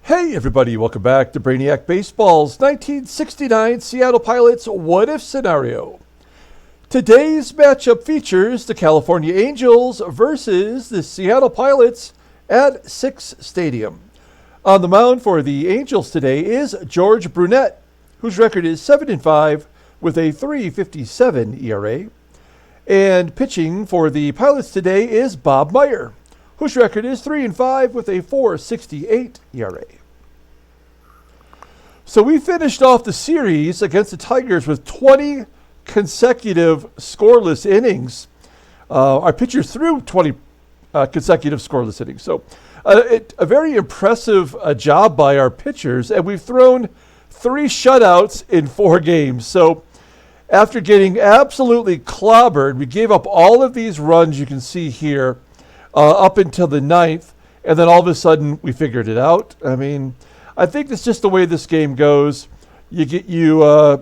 Hey everybody, welcome back to Brainiac Baseball's 1969 Seattle Pilots What If Scenario. Today's matchup features the California Angels versus the Seattle Pilots at Six Stadium. On the mound for the Angels today is George Brunet, whose record is 7-5 with a 3.57 ERA. And pitching for the Pilots today is Bob Meyer, whose record is 3-5 with a 4.68 ERA. So we finished off the series against the Tigers with 20 consecutive scoreless innings. Our pitchers threw 20 consecutive scoreless innings. So a very impressive job by our pitchers, and we've thrown 3 shutouts in 4 games. So after getting absolutely clobbered, we gave up all of these runs you can see here up until the 9th, and then all of a sudden we figured it out. I mean, I think that's just the way this game goes. You get clobbered,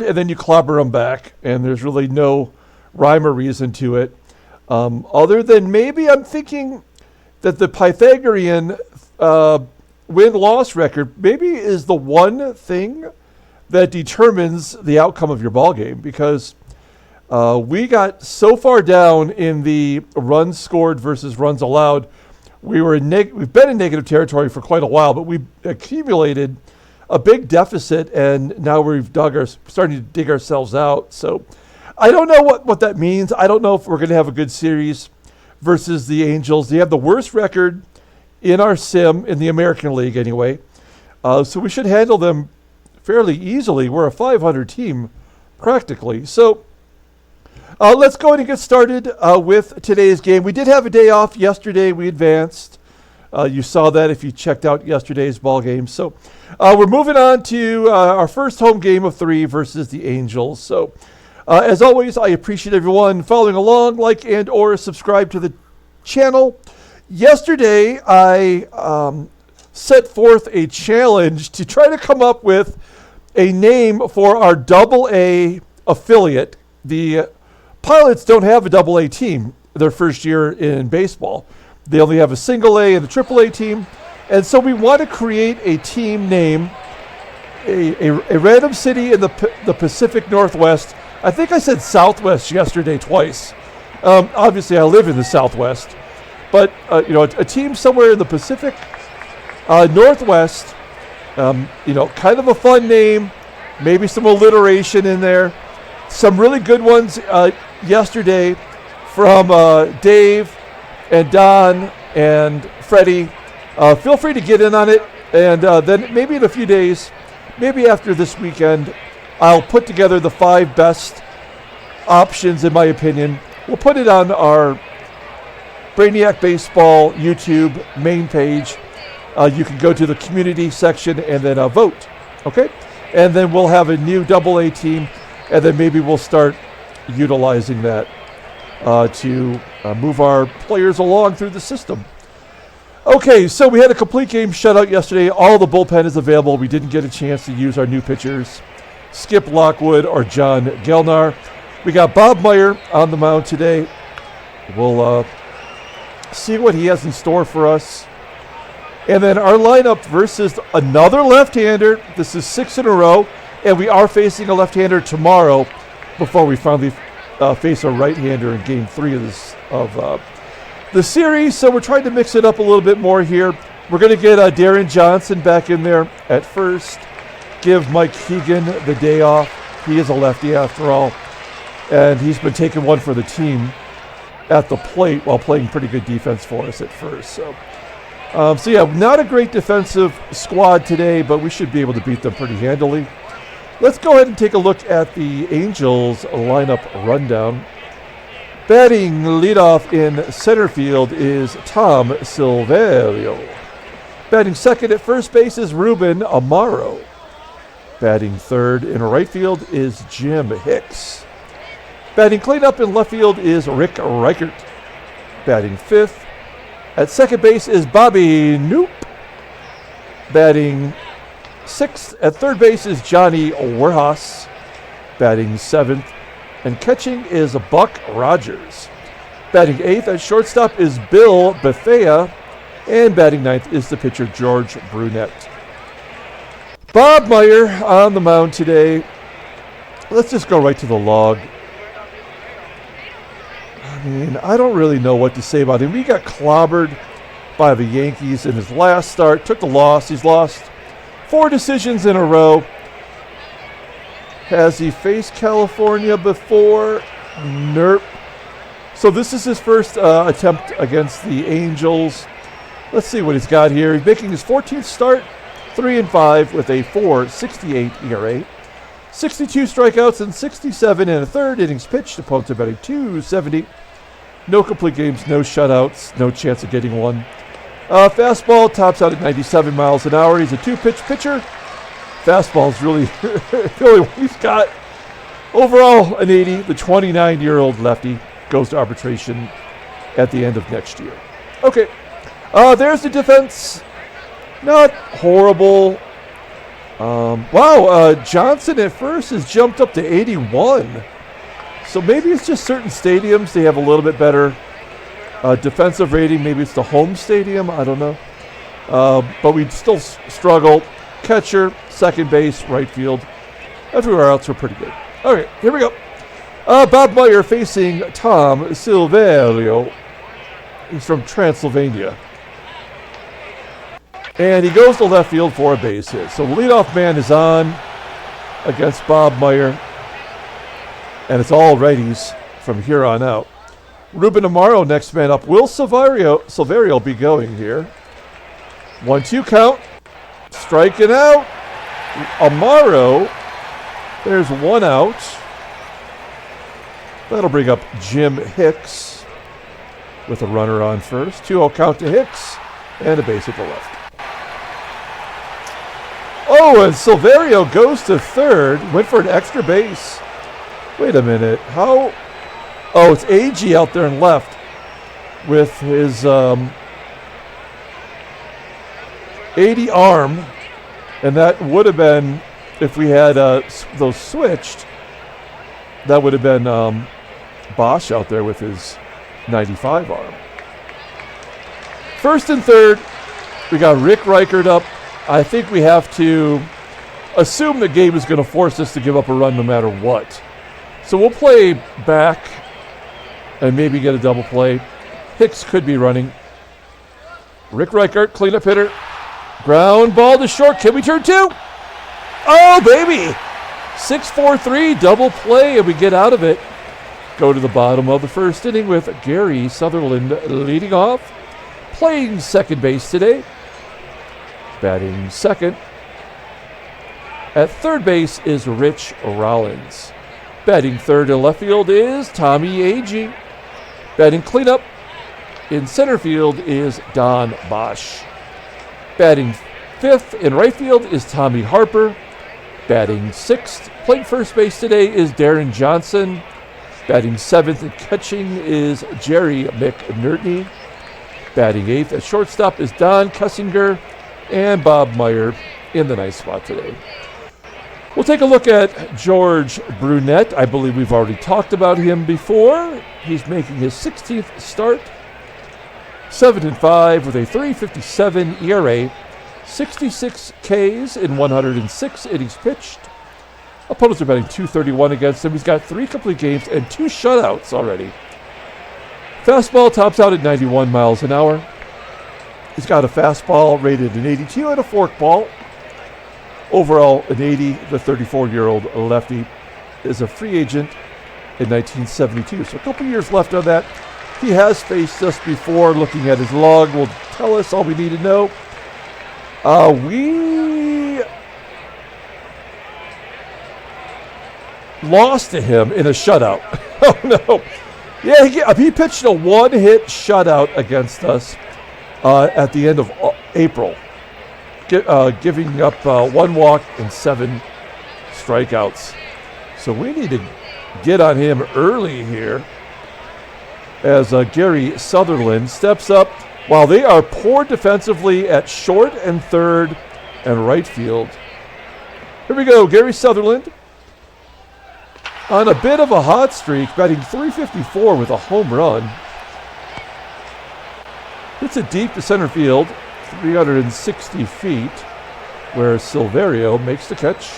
and then you clobber them back, and there's really no rhyme or reason to it. Other than maybe I'm thinking that the Pythagorean win-loss record maybe is the one thing that determines the outcome of your ball game, because we got so far down in the runs scored versus runs allowed. We've been in negative territory for quite a while, but we accumulated a big deficit, and now we've starting to dig ourselves out. So I don't know what that means. I don't know if we're going to have a good series versus the Angels. They have the worst record in our sim in the American League anyway. So we should handle them fairly easily. We're a 500 team practically. So let's go ahead and get started with today's game. We did have a day off yesterday. We advanced. You saw that if you checked out yesterday's ball game. So we're moving on to our first home game of 3 versus the Angels. So as always, I appreciate everyone following along, like and or subscribe to the channel. Yesterday, I set forth a challenge to try to come up with a name for our AA affiliate. The Pilots don't have a AA team their first year in baseball. They only have a single A and a AAA team. And so we want to create a team name, a random city in the Pacific Northwest. I think I said Southwest yesterday twice. Obviously, I live in the Southwest. But, a team somewhere in the Pacific Northwest, kind of a fun name, maybe some alliteration in there. Some really good ones yesterday from Dave and Don and Freddie. Feel free to get in on it, and then maybe in a few days, maybe after this weekend, I'll put together the 5 best options, in my opinion. We'll put it on our Brainiac Baseball YouTube main page. You can go to the community section and then vote, okay? And then we'll have a new AA team, and then maybe we'll start utilizing that to move our players along through the system. Okay, so we had a complete game shutout yesterday. All the bullpen is available. We didn't get a chance to use our new pitchers, Skip Lockwood or John Gelnar. We got Bob Meyer on the mound today. We'll see what he has in store for us. And then our lineup versus another left-hander. This is 6 in a row, and we are facing a left-hander tomorrow before we finally face a right-hander in Game 3 of the series. So we're trying to mix it up a little bit more here. We're going to get Deron Johnson back in there at first. Give Mike Keegan the day off. He is a lefty after all, and he's been taking one for the team at the plate while playing pretty good defense for us at first. So yeah, not a great defensive squad today, but we should be able to beat them pretty handily. Let's go ahead and take a look at the Angels lineup rundown. Batting leadoff in center field is Tom Silverio. Batting second at first base is Ruben Amaro. Batting third in right field is Jim Hicks. Batting cleanup in left field is Rick Reichardt. Batting fifth at second base is Bobby Knoop. Batting sixth at third base is Johnny Werhas. Batting seventh and catching is Buck Rodgers. Batting eighth at shortstop is Bill Bethea. And batting ninth is the pitcher, George Brunet. Bob Meyer on the mound today. Let's just go right to the log. I mean, I don't really know what to say about him. He got clobbered by the Yankees in his last start. Took the loss. He's lost 4 decisions in a row. Has he faced California before? Nope. So this is his first attempt against the Angels. Let's see what he's got here. He's making his 14th start, 3-5 with a 4.68 ERA. 62 strikeouts and 67 and a third innings pitched. Opponents are batting .270. No complete games, no shutouts, no chance of getting one. Fastball tops out at 97 miles an hour. He's a 2-pitch pitcher. Fastball's really the only one he's got. Overall, an 80. The 29-year-old lefty goes to arbitration at the end of next year. Okay, there's the defense. Not horrible. Wow, Johnson at first has jumped up to 81. So maybe it's just certain stadiums. They have a little bit better defensive rating. Maybe it's the home stadium. I don't know. But we still struggle. Catcher, second base, right field. Everywhere else we're pretty good. All right, here we go. Bob Meyer facing Tom Silverio. He's from Transylvania. And he goes to left field for a base hit. So the leadoff man is on against Bob Meyer. And it's all righties from here on out. Ruben Amaro next man up. Will Silverio be going here? 1-2 count. Striking out. Amaro. There's one out. That'll bring up Jim Hicks with a runner on first. 2-0 count to Hicks. And a base at the left. Oh, and Silverio goes to third. Went for an extra base. Wait a minute. How? Oh, it's Agee out there in left with his 80 arm. And that would have been, if we had those switched, that would have been Bosch out there with his 95 arm. First and third, we got Rick Reichardt up. I think we have to assume the game is going to force us to give up a run no matter what. So we'll play back and maybe get a double play. Hicks could be running. Rick Reichardt, cleanup hitter. Ground ball to short. Can we turn 2? Oh, baby. 6-4-3, double play, and we get out of it. Go to the bottom of the first inning with Gary Sutherland leading off. Playing second base today. Batting second. At third base is Rich Rollins. Batting third in left field is Tommie Agee. Batting cleanup in center field is Don Bosch. Batting fifth in right field is Tommy Harper. Batting sixth, playing first base today is Deron Johnson. Batting seventh and catching is Jerry McNertney. Batting eighth at shortstop is Don Kessinger. And Bob Meyer in the ninth spot today. We'll take a look at George Brunet. I believe we've already talked about him before. He's making his 16th start. 7-5 with a 3.57 ERA. 66 Ks in 106 innings pitched. Opponents are batting .231 against him. He's got 3 complete games and 2 shutouts already. Fastball tops out at 91 miles an hour. He's got a fastball rated an 82 and a forkball. Overall, an 80. The 34-year-old lefty is a free agent in 1972. So a couple years left on that. He has faced us before. Looking at his log will tell us all we need to know. We lost to him in a shutout. Oh, no. Yeah, he pitched a one-hit shutout against us at the end of April, giving up 1 walk and 7 strikeouts. So we need to get on him early here as Gary Sutherland steps up. While they are poor defensively at short and third and right field. Here we go, Gary Sutherland on a bit of a hot streak, batting .354 with a home run. Hits it deep to center field, 360 feet, where Silverio makes the catch.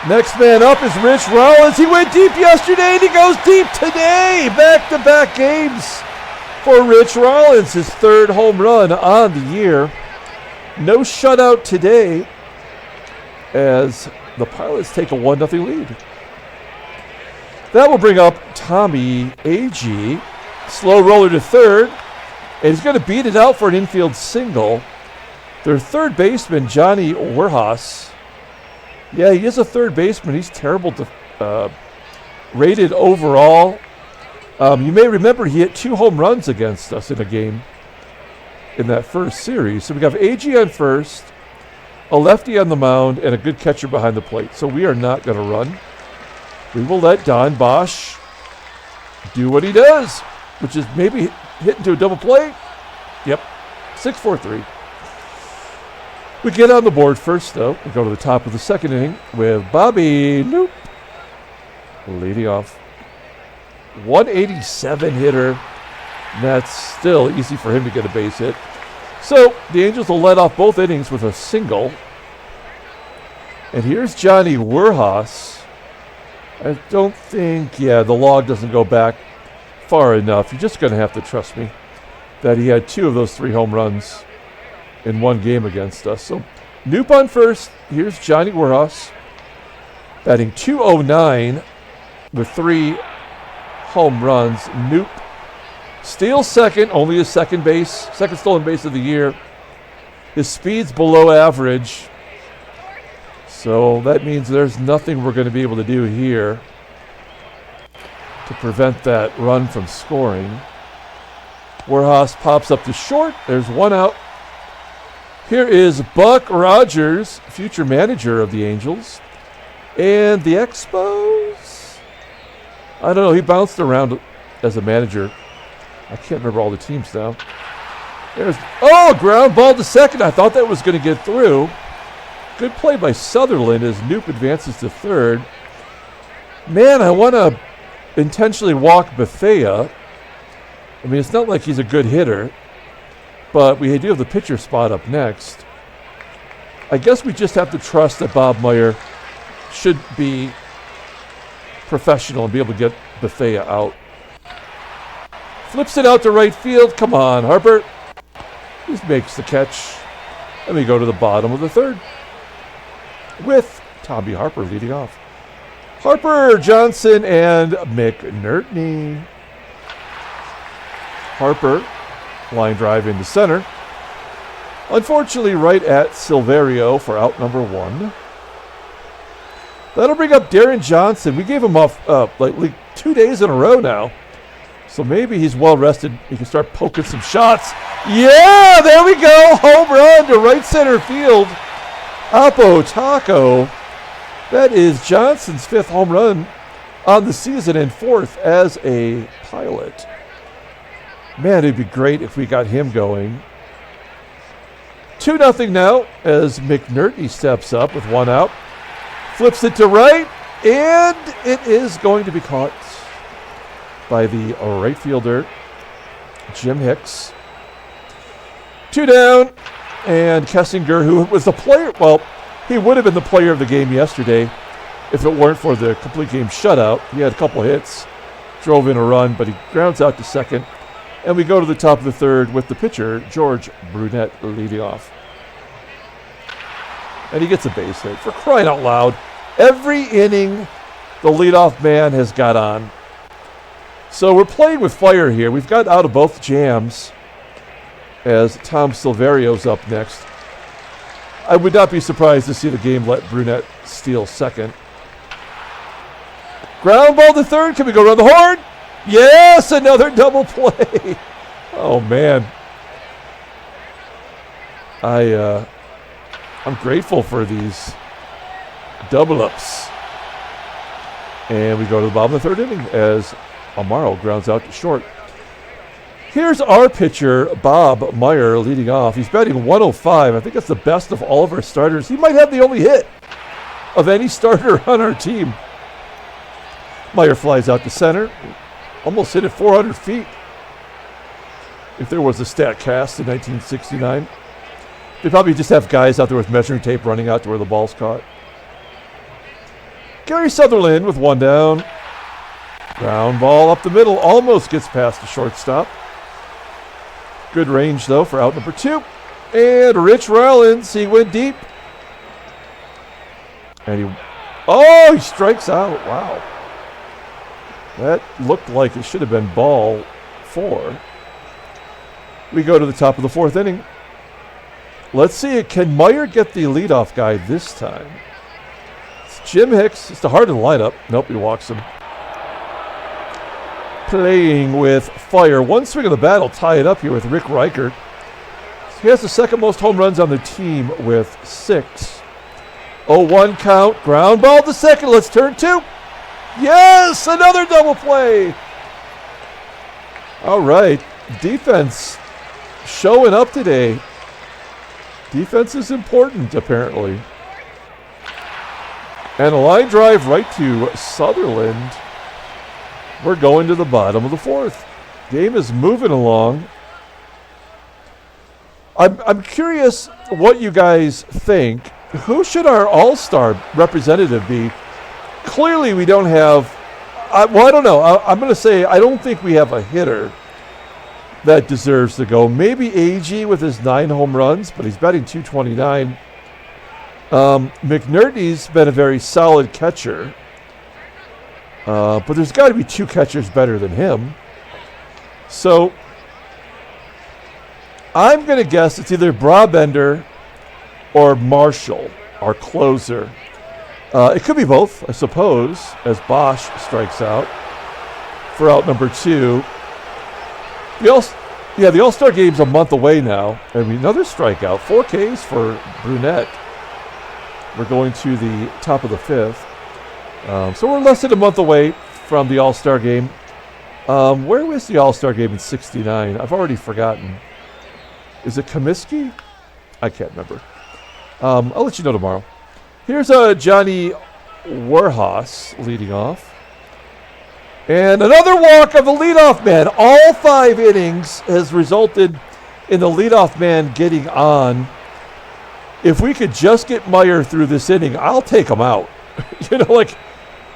Next man up is Rich Rollins. He went deep yesterday and he goes deep today. Back-to-back games for Rich Rollins, his third home run on the year. No shutout today as the Pilots take a 1-0 lead. That will bring up Tommie Agee. Slow roller to third. And he's going to beat it out for an infield single. Their third baseman, Johnny Werhas. Yeah, he is a third baseman. He's terrible rated overall. You may remember he hit 2 home runs against us in a game in that first series. So we have Agee on first, a lefty on the mound, and a good catcher behind the plate. So we are not going to run. We will let Don Bosch do what he does, which is maybe hit into a double play. Yep, 6-4-3. We get on the board first, though. We go to the top of the second inning with Bobby Knoop leading off. 187 hitter. That's still easy for him to get a base hit. So the Angels will let off both innings with a single. And here's Johnny Werhas. I don't think, the log doesn't go back far enough. You're just going to have to trust me that he had 2 of those 3 home runs in one game against us. So Knoop on first. Here's Johnny Werhas batting .209 with 3 home runs. Knoop steals second, only his second stolen base of the year. His speed's below average. So that means there's nothing we're going to be able to do here to prevent that run from scoring. Werhas pops up to short. There's 1 out. Here is Buck Rodgers, future manager of the Angels. And the Expos? I don't know. He bounced around as a manager. I can't remember all the teams now. There's ground ball to second. I thought that was going to get through. Good play by Sutherland as Knoop advances to third. Man, I want to intentionally walk Bethea. I mean, it's not like he's a good hitter, but we do have the pitcher spot up next. I guess we just have to trust that Bob Meyer should be professional and be able to get Bethea out. Flips it out to right field. Come on, Harper. He makes the catch. And we go to the bottom of the third with Tommie Harper leading off. Harper, Johnson, and McNertney. Harper, line drive into center. Unfortunately, right at Silverio for out number 1. That'll bring up Deron Johnson. We gave him off like 2 days in a row now. So maybe he's well rested. He can start poking some shots. Yeah, there we go. Home run to right center field. Apo Taco. That is Johnson's 5th home run on the season and 4th as a Pilot. Man, it'd be great if we got him going. 2-0 now as McNertney steps up with 1 out. Flips it to right, and it is going to be caught by the right fielder, Jim Hicks. 2 down, and Kessinger, who was the player, he would have been the player of the game yesterday if it weren't for the complete game shutout. He had a couple hits, drove in a run, but he grounds out to second. And we go to the top of the third with the pitcher, George Brunet, leading off. And he gets a base hit. For crying out loud, every inning the leadoff man has got on. So we're playing with fire here. We've got out of both jams as Tom Silverio's up next. I would not be surprised to see the game let Brunet steal second. Ground ball to third. Can we go around the horn? Yes, another double play. Oh, man. I'm grateful for these double-ups. And we go to the bottom of the third inning as Amaro grounds out to short. Here's our pitcher, Bob Meyer, leading off. He's batting 105. I think that's the best of all of our starters. He might have the only hit of any starter on our team. Meyer flies out to center. Almost hit it 400 feet. if there was a stat cast in 1969. They probably just have guys out there with measuring tape running out to where the ball's caught. Gary Sutherland with one down. Ground ball up the middle. Almost gets past the shortstop. Good range, though, for out number 2. And Rich Rollins, he went deep. And he strikes out. Wow. That looked like it should have been ball 4. We go to the top of the 4th inning. Let's see, can Meyer get the leadoff guy this time? It's Jim Hicks. It's the heart of the lineup. Nope, he walks him. Playing with fire. One swing of the bat will tie it up here with Rick Reichardt. He has the second most home runs on the team with 6. 0-1 count. Ground ball to second. Let's turn 2. Yes, another double play. All right. Defense showing up today. Defense is important, apparently. And a line drive right to Sutherland. We're going to the bottom of the 4th. Game is moving along. I'm curious what you guys think. Who should our all-star representative be? Clearly, we don't have... I don't know. I'm going to say I don't think we have a hitter that deserves to go. Maybe Agee with his 9 home runs, but he's batting .229. McNertney's been a very solid catcher. But there's got to be 2 catchers better than him. So I'm going to guess it's either Brabender or Marshall, our closer. It could be both, I suppose, as Bosch strikes out for out number 2. The All-Star game's a month away now. I mean, another strikeout. 4 Ks for Brunet. We're going to the top of the 5th. So we're less than a month away from the All-Star game. Where was the All-Star game in 69? I've already forgotten. Is it Comiskey? I can't remember. I'll let you know tomorrow. Here's Johnny Werhas leading off. And another walk of the leadoff man. All 5 innings has resulted in the leadoff man getting on. If we could just get Meyer through this inning, I'll take him out.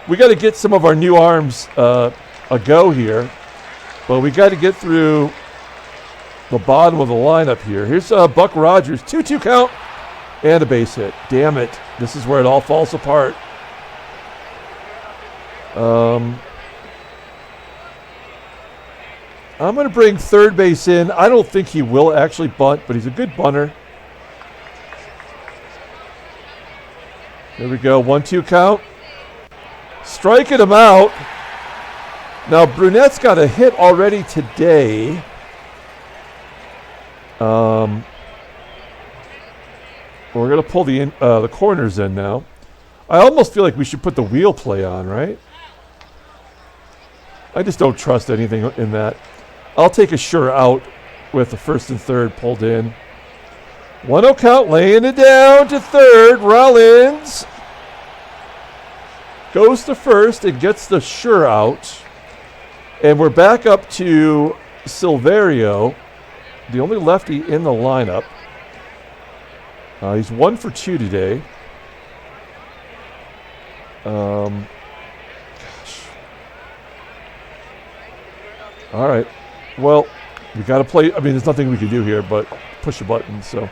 We got to get some of our new arms a go here. But we got to get through the bottom of the lineup here. Here's Buck Rodgers. 2-2 count and a base hit. Damn it. This is where it all falls apart. I'm going to bring third base in. I don't think he will actually bunt, but he's a good bunter. There we go. 1-2 count. Striking him out. Now, Brunet's got a hit already today. We're going to pull the corners in now. I almost feel like we should put the wheel play on, right? I just don't trust anything in that. I'll take a sure out with the first and third pulled in. 1-0 count, laying it down to third. Rollins goes to first and gets the sure out. And we're back up to Silverio, the only lefty in the lineup. He's 1 for 2 today. Gosh. All right. Well, we got to play. I mean, there's nothing we can do here but push a button. So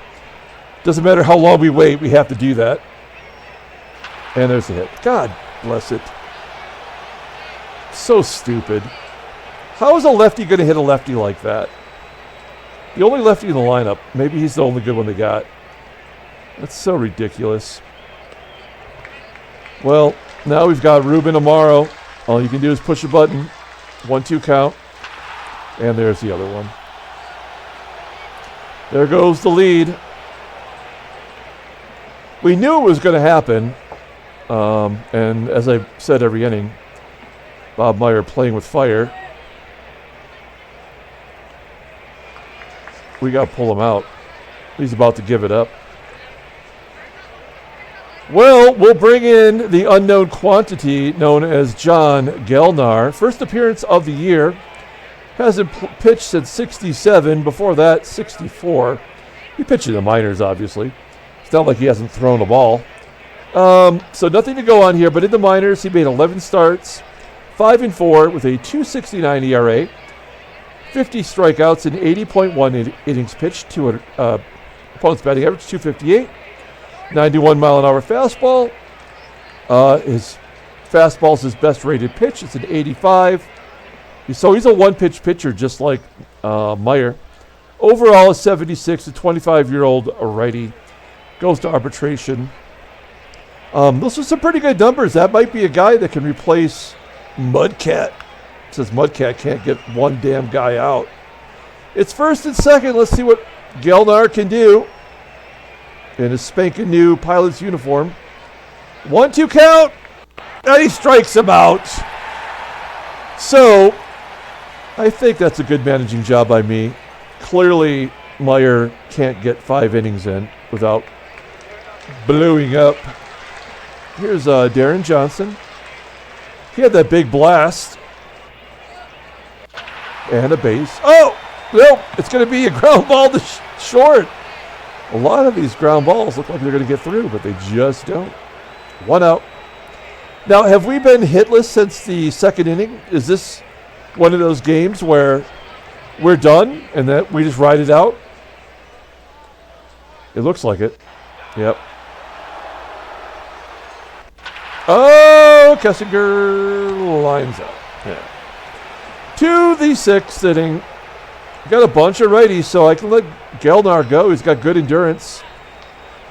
doesn't matter how long we wait. We have to do that. And there's a hit. God bless it. So stupid. How is a lefty going to hit a lefty like that? The only lefty in the lineup. Maybe he's the only good one they got. That's so ridiculous. Well, now we've got Ruben, Amaro. All you can do is push a button. 1-2 count. And there's the other one. There goes the lead. We knew it was going to happen. And as I said every inning, Bob Meyer playing with fire. We got to pull him out. He's about to give it up. Well, we'll bring in the unknown quantity known as John Gelnar. First appearance of the year. Hasn't pitched since 67. Before that, 64. He pitched in the minors, obviously. It's not like he hasn't thrown a ball. So nothing to go on here, but in the minors, he made 11 starts, 5-4 with a 2.69 ERA, 50 strikeouts and 80.1 innings pitched to an opponent's batting average, 258, 91 mile an hour fastball. His fastball is his best rated pitch. It's an 85. So he's a one-pitch pitcher, just like Meyer. Overall, a 76, a 25-year-old righty. Goes to arbitration. Those are some pretty good numbers. That might be a guy that can replace Mudcat. It says Mudcat can't get one damn guy out. It's first and second. Let's see what Gelnar can do in his spanking new pilot's uniform. 1-2 count. And he strikes him out. So I think that's a good managing job by me. Clearly, Meyer can't get 5 innings in without blowing up. Here's Deron Johnson. He had that big blast. And a base. Oh, no, it's going to be a ground ball to short. A lot of these ground balls look like they're going to get through, but they just don't. 1 out. Now, have we been hitless since the second inning? Is this one of those games where we're done and that we just ride it out? It looks like it. Yep. Oh, Kessinger lines out. Yeah. To the 6th inning. Got a bunch of righties, so I can let Gelnar go. He's got good endurance.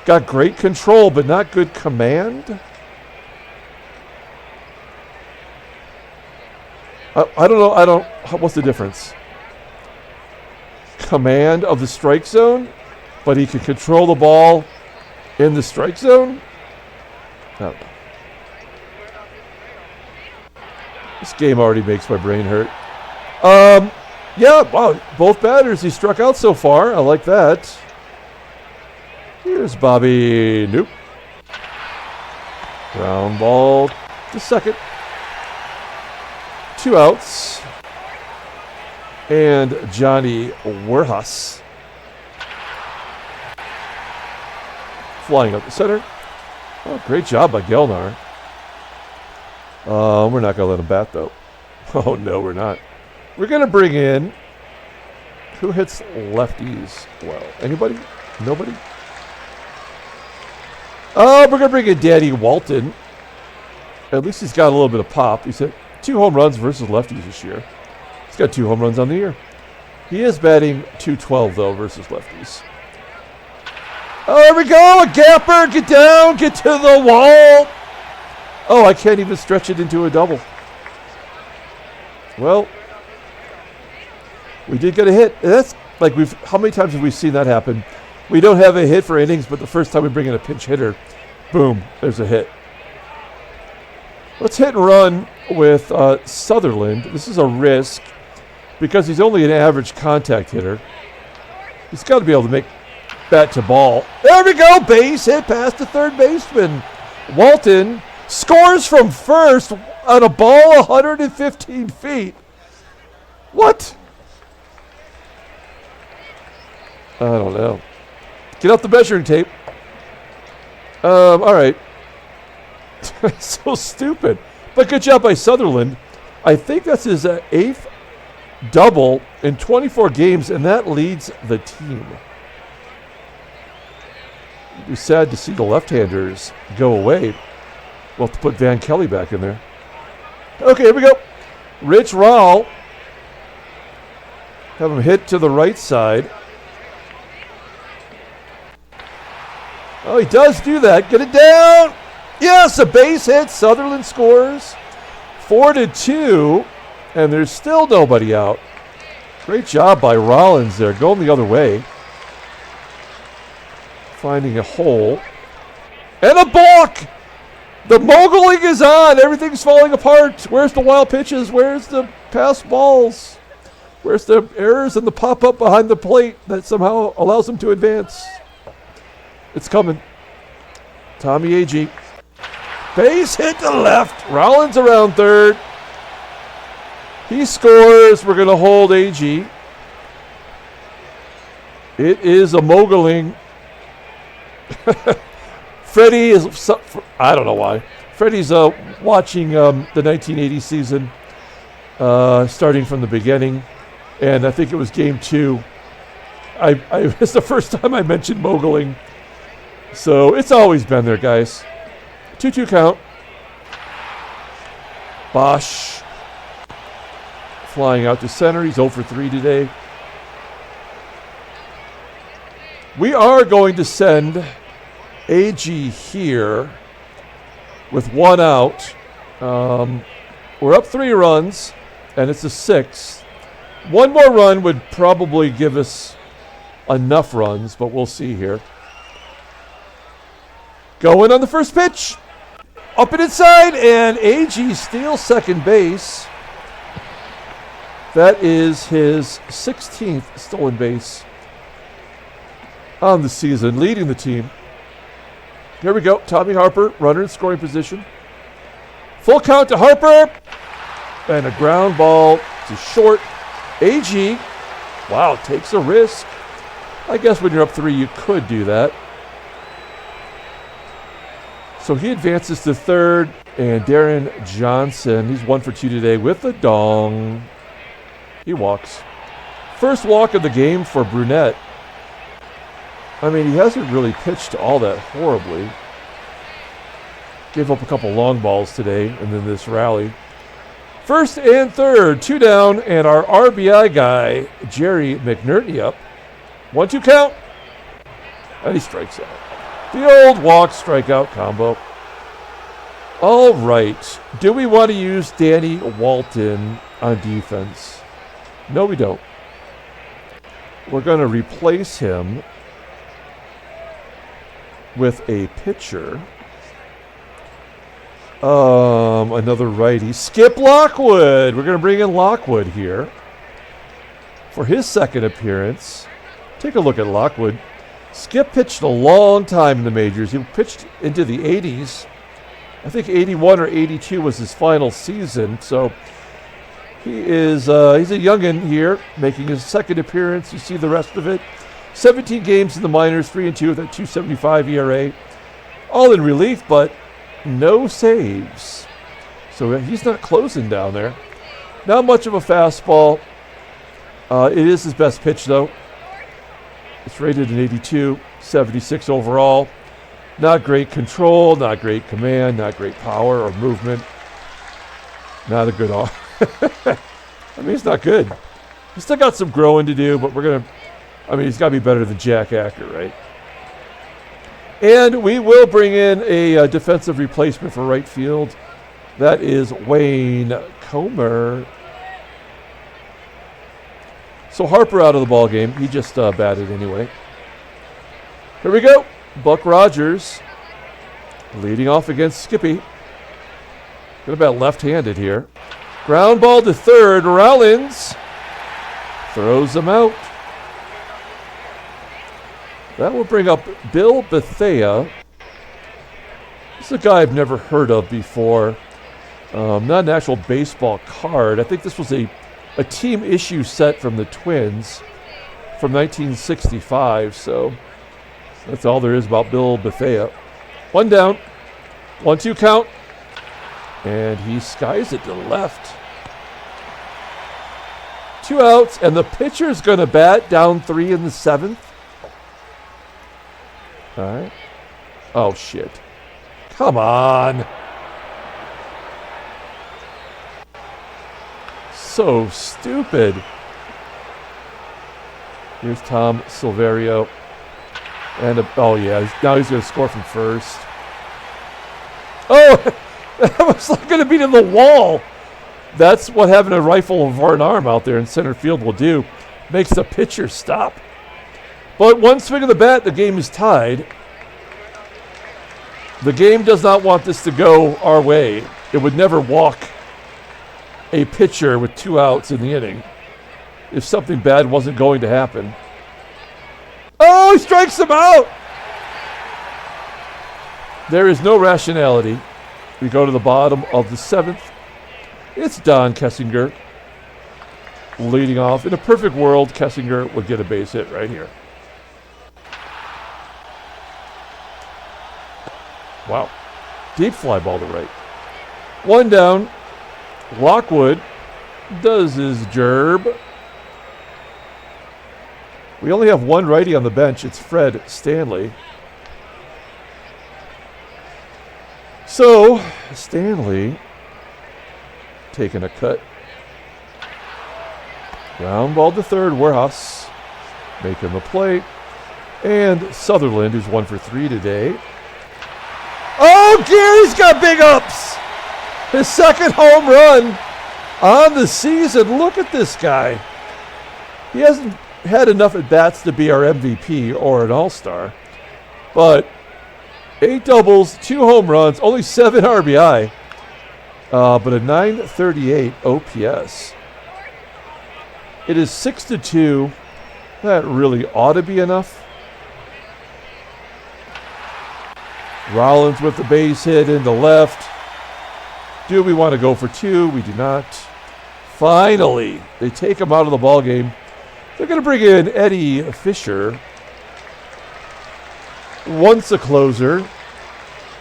Got great control, but not good command. I don't know. What's the difference? Command of the strike zone, but he can control the ball in the strike zone? No. This game already makes my brain hurt. Yeah, wow, both batters he struck out so far. I like that. Here's Bobby Knoop. Ground ball to second. 2 outs. And Johnny Werhas flying up the center. Oh, great job by Gelnar. We're not going to let him bat, though. Oh, no, we're not. We're going to bring in... Who hits lefties well? Anybody? Nobody? Oh, we're going to bring in Danny Walton. At least he's got a little bit of pop. He's hit 2 home runs versus lefties this year. He's got 2 home runs on the year. He is batting .212, though, versus lefties. Oh, there we go. A gapper. Get down. Get to the wall. Oh, I can't even stretch it into a double. Well, we did get a hit. That's like how many times have we seen that happen? We don't have a hit for innings, but the first time we bring in a pinch hitter, boom, there's a hit. Let's hit and run with Sutherland. This is a risk because he's only an average contact hitter. He's got to be able to make bat to ball. There we go. Base hit past the third baseman. Walton scores from first on a ball 115 feet. What? I don't know. Get out the measuring tape. All right. So stupid. But good job by Sutherland. I think that's his 8th double in 24 games, and that leads the team. It'd be sad to see the left-handers go away. We'll have to put Van Kelly back in there. Okay, here we go. Rich Rowell. Have him hit to the right side. Oh, he does do that. Get it down. Yes, a base hit. Sutherland scores 4-2, and there's still nobody out. Great job by Rollins there, going the other way. Finding a hole. And a balk! The moguling is on. Everything's falling apart. Where's the wild pitches? Where's the pass balls? Where's the errors and the pop-up behind the plate that somehow allows them to advance? It's coming. Tommie Agee. Base hit to left. Rollins around third. He scores. We're going to hold Agee. It is a mogling. Freddie is, I don't know why. Freddie's watching the 1980 season, starting from the beginning. And I think it was game 2. It's the first time I mentioned mogling. So it's always been there, guys. 2-2 count. Bosch flying out to center. He's 0 for 3 today. We are going to send Agee here with 1 out. We're up 3 runs, and it's a 6th. 1 more run would probably give us enough runs, but we'll see here. Going on the first pitch. Up and inside, and Agee steals second base. That is his 16th stolen base on the season, leading the team. Here we go. Tommie Harper, runner in scoring position. Full count to Harper. And a ground ball to short. Agee, wow, takes a risk. I guess when you're up 3, you could do that. So he advances to third, and Deron Johnson, he's 1 for 2 today with a dong. He walks. First walk of the game for Brunet. I mean, he hasn't really pitched all that horribly. Gave up a couple long balls today, and then this rally. First and third, 2 down, and our RBI guy, Jerry McNertney, up. 1-2 count, and he strikes out. The old walk strikeout combo. All right. Do we want to use Danny Walton on defense? No, we don't. We're going to replace him with a pitcher. Another righty. Skip Lockwood. We're going to bring in Lockwood here for his second appearance. Take a look at Lockwood. Skip pitched a long time in the majors. He pitched into the 80s. I think 81 or 82 was his final season. So he's a youngin' here, making his second appearance. You see the rest of it. 17 games in the minors, 3-2 with a 2.75 ERA. All in relief, but no saves. So he's not closing down there. Not much of a fastball. It is his best pitch, though. It's rated an 82, 76 overall. Not great control, not great command, not great power or movement. Not a good arm. I mean, he's not good. He's still got some growing to do, but he's got to be better than Jack Acker, right? And we will bring in a defensive replacement for right field. That is Wayne Comer. So Harper out of the ball game. He just batted anyway. Here we go. Buck Rodgers leading off against Skippy. Going to bat left-handed here. Ground ball to third. Rollins throws him out. That will bring up Bill Bethea. This is a guy I've never heard of before. Not an actual baseball card. I think this was a team issue set from the Twins from 1965. So that's all there is about Bill Bethea. 1 down, 1-2 count, and he skies it to left. 2 outs, and the pitcher's going to bat down 3 in the 7th. All right. Oh, shit. Come on. So stupid. Here's Tom Silverio. And, now he's going to score from first. Oh, that was like going to be to the wall. That's what having a rifle over an arm out there in center field will do. Makes the pitcher stop. But one swing of the bat, the game is tied. The game does not want this to go our way. It would never walk a pitcher with 2 outs in the inning if something bad wasn't going to happen. Oh, he strikes him out! There is no rationality. We go to the bottom of the 7th. It's Don Kessinger. leading off. In a perfect world, Kessinger would get a base hit right here. Wow. Deep fly ball to right. One down. Lockwood does his gerb. We only have one righty on the bench. It's Fred Stanley. So, Stanley taking a cut. Ground ball to third. Werhas making the play. And Sutherland, who's 1 for 3 today. Oh, Gary's got big ups. His second home run on the season. Look at this guy. He hasn't had enough at-bats to be our MVP or an all-star. But 8 doubles, 2 home runs, only 7 RBI. But a 938 OPS. It is 6-2. That really ought to be enough. Rollins with the base hit into left. Do we want to go for 2? We do not. Finally, they take him out of the ball game. They're going to bring in Eddie Fisher. Once a closer.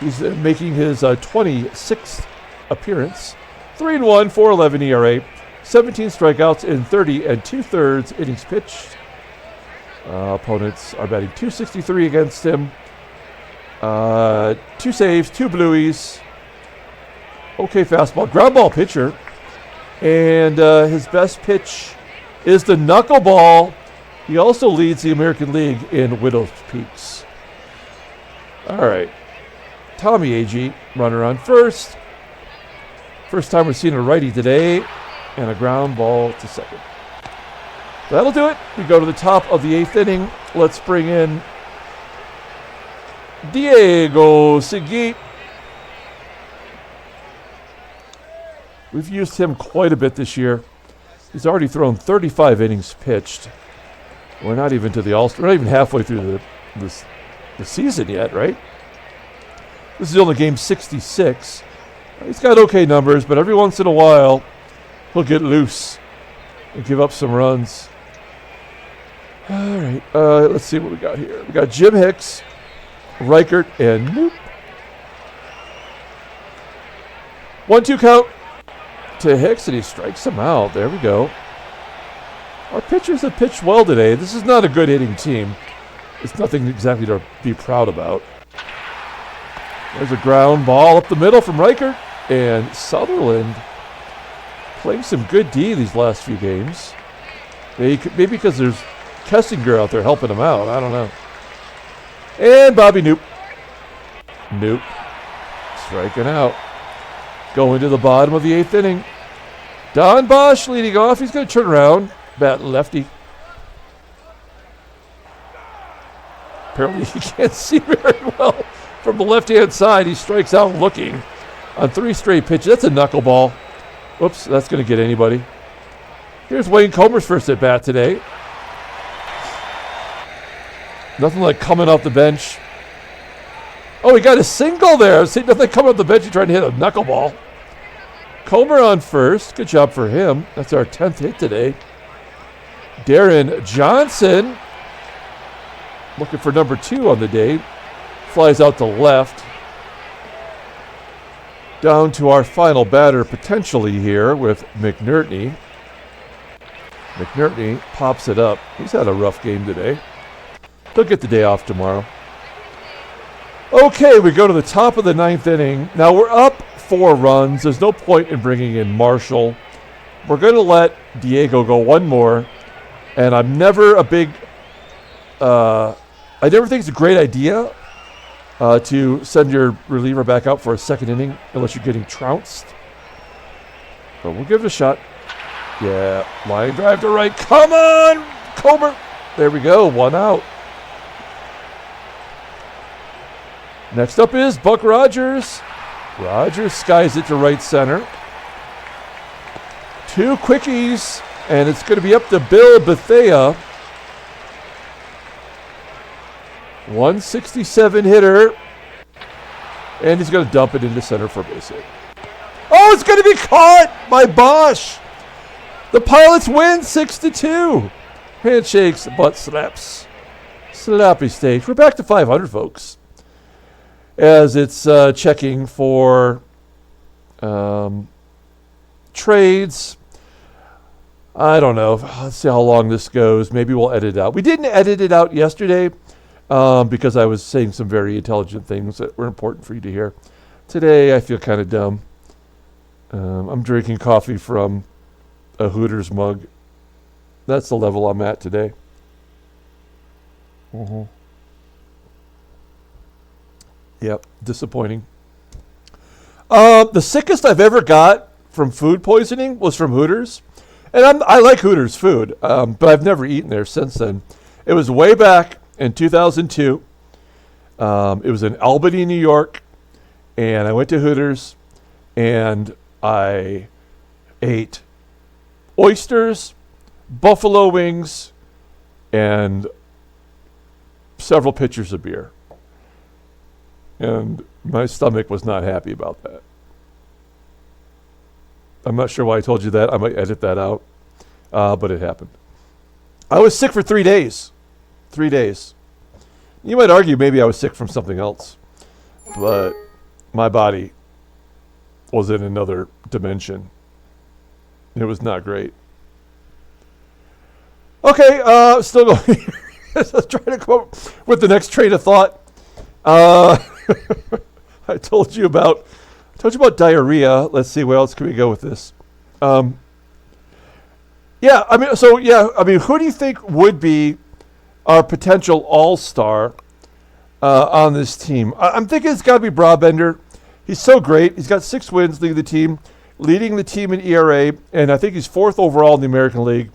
He's making his 26th appearance. 3-1, 4.11 ERA. 17 strikeouts in 30 2/3 innings pitched. Opponents are batting .263 against him. 2 saves, 2 blueies. Okay fastball. Ground ball pitcher. And his best pitch is the knuckleball. He also leads the American League in Widow's Peaks. All right. Tommie Agee, runner on first. First time we've seen a righty today. And a ground ball to second. That'll do it. We go to the top of the 8th inning. Let's bring in Diego Agee. We've used him quite a bit this year. He's already thrown 35 innings pitched. We're not even to the All-Star. We're not even halfway through the season yet, right? This is only game 66. He's got okay numbers, but every once in a while, he'll get loose and give up some runs. All right, let's see what we got here. We got Jim Hicks, Reichardt, and Knoop. 1-2 count to Hicks, and he strikes him out. There we go. Our pitchers have pitched well today. This is not a good hitting team. It's nothing exactly to be proud about. There's a ground ball up the middle from Reichardt, and Sutherland playing some good D these last few games. Maybe because there's Kessinger out there helping him out. I don't know. And Bobby Knoop. Knoop striking out. Going to the bottom of the 8th inning. Don Bosch leading off. He's going to turn around. Bat lefty. Apparently he can't see very well from the left-hand side. He strikes out looking on 3 straight pitches. That's a knuckleball. Whoops, that's going to get anybody. Here's Wayne Comer's first at bat today. Nothing like coming off the bench. Oh, he got a single there. See, nothing coming off the bench. He's trying to hit a knuckleball. Comer on first. Good job for him. That's our 10th hit today. Deron Johnson, looking for number 2 on the day. Flies out to left. Down to our final batter potentially here with McNertney. McNertney pops it up. He's had a rough game today. He'll get the day off tomorrow. Okay, we go to the top of the 9th inning. Now we're up 4 runs. There's no point in bringing in Marshall. We're going to let Diego go one more. And I'm never a big... I never think it's a great idea to send your reliever back out for a second inning unless you're getting trounced. But we'll give it a shot. Yeah, line drive to right. Come on, Comer. There we go, 1 out. Next up is Buck Rodgers. Rodgers skies it to right center. 2 quickies, and it's going to be up to Bill Bethea. 167 hitter. And he's going to dump it into center for a base hit. Oh, it's going to be caught by Bosch. The Pilots win 6-2. Handshakes, butt slaps. Slappy stage. We're back to 500, folks. As it's checking for trades. I don't know. Let's see how long this goes. Maybe we'll edit it out. We didn't edit it out yesterday because I was saying some very intelligent things that were important for you to hear. Today, I feel kind of dumb. I'm drinking coffee from a Hooters mug. That's the level I'm at today. Yep, disappointing. The sickest I've ever got from food poisoning was from Hooters. And I like Hooters food, but I've never eaten there since then. It was way back in 2002. It was in Albany, New York. And I went to Hooters and I ate oysters, buffalo wings, and several pitchers of beer. And my stomach was not happy about that. I'm not sure why I told you that. I might edit that out. But it happened. I was sick for 3 days. 3 days. You might argue maybe I was sick from something else. But my body was in another dimension. It was not great. Okay, still going here. Let's try to come up with the next train of thought. I told you about diarrhea. Let's see, where else can we go with this? Who do you think would be our potential all-star on this team? I'm thinking it's got to be Brabender. He's so great. He's got 6 wins leading the team in ERA, and I think he's 4th overall in the American League.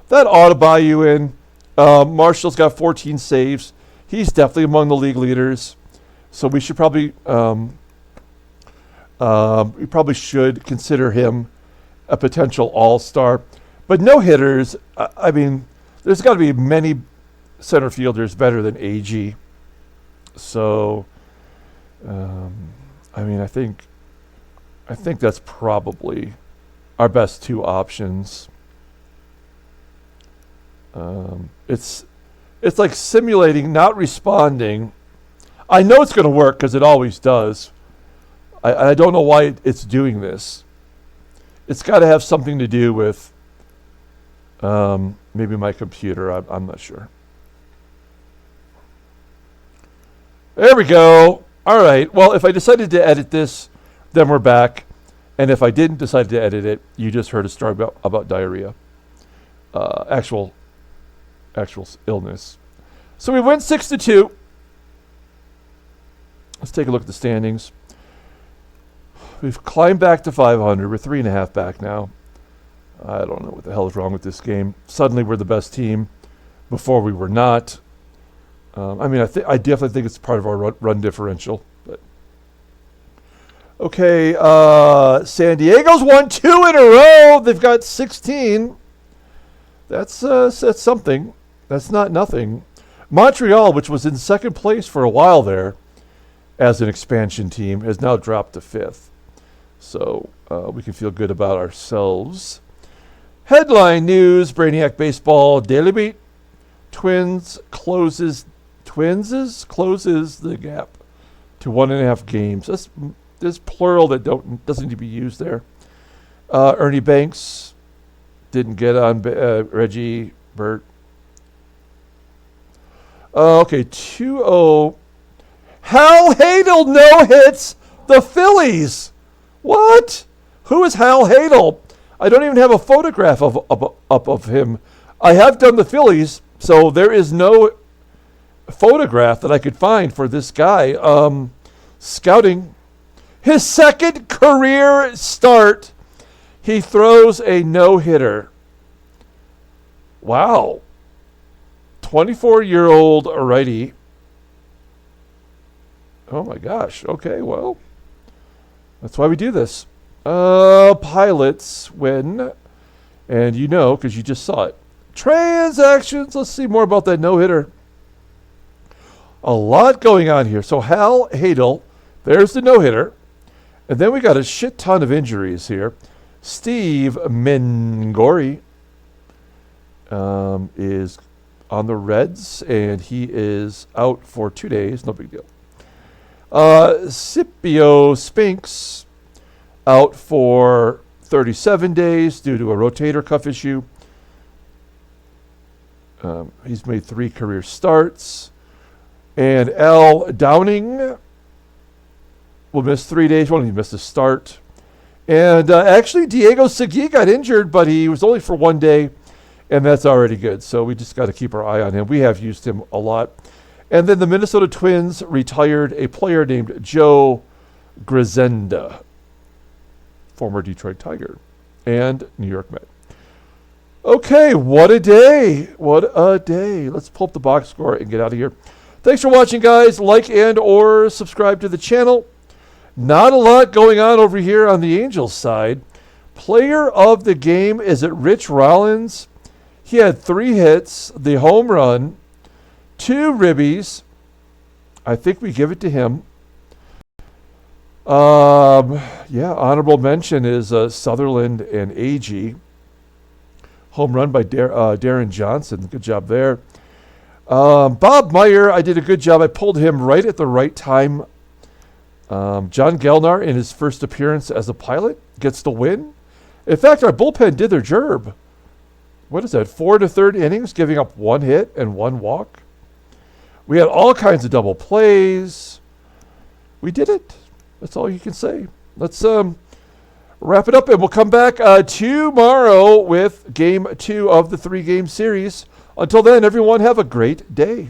That ought to buy you in. Marshall's got 14 saves. He's definitely among the league leaders. So we should probably should consider him a potential all-star. But no hitters. I mean, there's got to be many center fielders better than Agee. So, I think that's probably our best 2 options. It's like simulating not responding. I know it's going to work because it always does. I don't know why it's doing this. It's got to have something to do with maybe my computer. I'm not sure. There we go. All right. Well, if I decided to edit this, then we're back. And if I didn't decide to edit it, you just heard a story about diarrhea. Actual illness. So we went 6-2. Let's take a look at the standings. We've climbed back to 500. We're 3.5 back now. I don't know what the hell is wrong with this game. Suddenly we're the best team. Before we were not. I definitely think it's part of our run differential. But okay, San Diego's won 2 in a row. They've got 16. That's something. That's not nothing. Montreal, which was in second place for a while there as an expansion team, has now dropped to 5th. So we can feel good about ourselves. Headline news, Brainiac Baseball Daily Beat. Twins closes the gap to 1.5 games. There's plural that doesn't need to be used there. Ernie Banks didn't get on Reggie Burt. Okay, 2-0. Hal Hadel no hits the Phillies. What? Who is Hal Hadel? I don't even have a photograph of him. I have done the Phillies, so there is no photograph that I could find for this guy. Scouting. His second career start, he throws a no-hitter. Wow. 24-year-old righty. Oh, my gosh. Okay, well, that's why we do this. Pilots win. And you know, because you just saw it. Transactions. Let's see more about that no-hitter. A lot going on here. So Hal Hadel, there's the no-hitter. And then we got a shit ton of injuries here. Steve Mengori is on the Reds, and he is out for 2 days. No big deal. Scipio Spinks out for 37 days due to a rotator cuff issue. He's made 3 career starts. And Al Downing will miss 3 days. Well, he missed a start. And actually, Diego Segui got injured, but he was only for 1 day, and that's already good. So we just got to keep our eye on him. We have used him a lot. And then the Minnesota Twins retired a player named Joe Grisenda, former Detroit Tiger and New York Met. Okay, what a day. What a day. Let's pull up the box score and get out of here. Thanks for watching, guys. Like and or subscribe to the channel. Not a lot going on over here on the Angels side. Player of the game is it Rich Rollins. He had 3 hits, the home run, 2 ribbies. I think we give it to him. Honorable mention is Sutherland and Agee. Home run by Deron Johnson. Good job there. Bob Meyer, I did a good job. I pulled him right at the right time. John Gelnar, in his first appearance as a pilot, gets the win. In fact, our bullpen did their job. What is that? 4 1/3 innings, giving up 1 hit and 1 walk. We had all kinds of double plays. We did it. That's all you can say. Let's wrap it up, and we'll come back tomorrow with Game 2 of the 3-game series. Until then, everyone, have a great day.